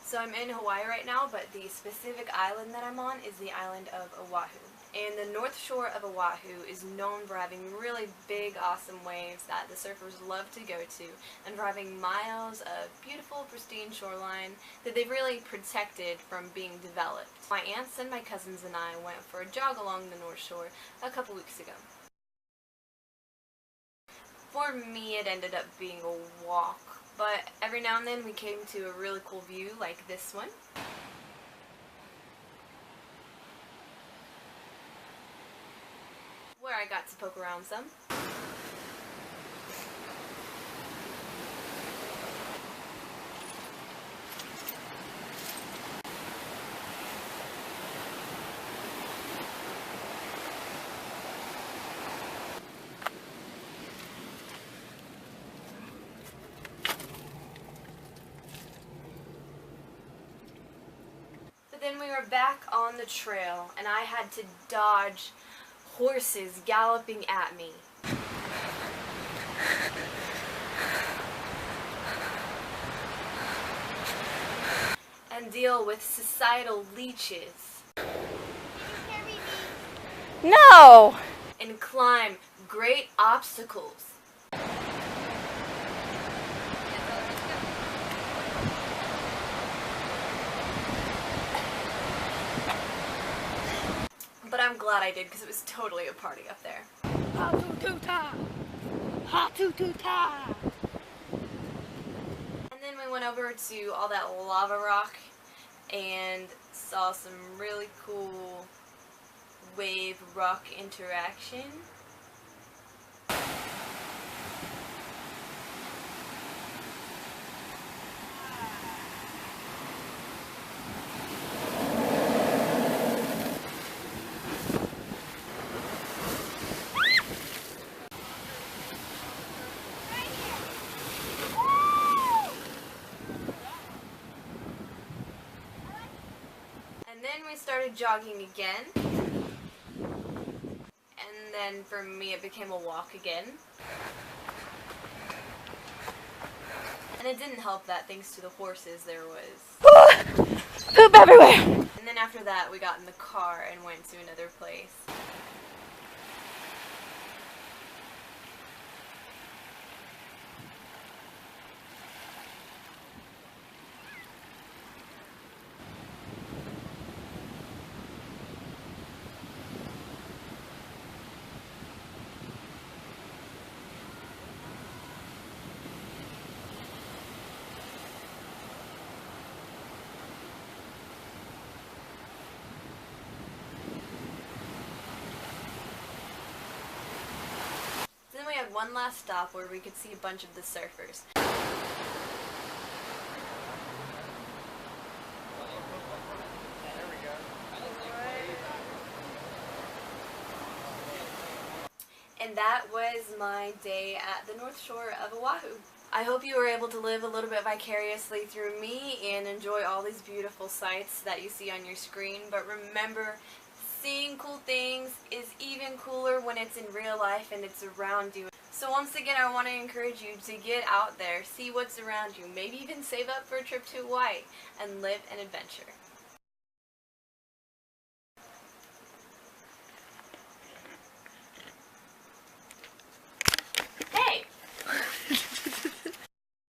So I'm in Hawaii right now, but the specific island that I'm on is the island of Oahu. And the north shore of Oahu is known for having really big, awesome waves that the surfers love to go to, and for having miles of beautiful, pristine shoreline that they've really protected from being developed. My aunts and my cousins and I went for a jog along the north shore a couple weeks ago. For me, it ended up being a walk, but every now and then we came to a really cool view like this one. Where I got to poke around some. But then we were back on the trail, and I had to dodge horses galloping at me. And deal with societal leeches. No! And climb great obstacles. But I'm glad I did, because it was totally a party up there. Ha-tu-tu-ta! Ha-tu-tu-ta! And then we went over to all that lava rock and saw some really cool wave rock interaction. And then we started jogging again, and then for me it became a walk again. And it didn't help that thanks to the horses there was poop everywhere! And then after that we got in the car and went to another place. Then we had one last stop where we could see a bunch of the surfers. And that was my day at the North Shore of Oahu. I hope you were able to live a little bit vicariously through me and enjoy all these beautiful sights that you see on your screen. But remember, seeing cool things is even cooler when it's in real life and it's around you. So once again, I want to encourage you to get out there, see what's around you, maybe even save up for a trip to Hawaii, and live an adventure.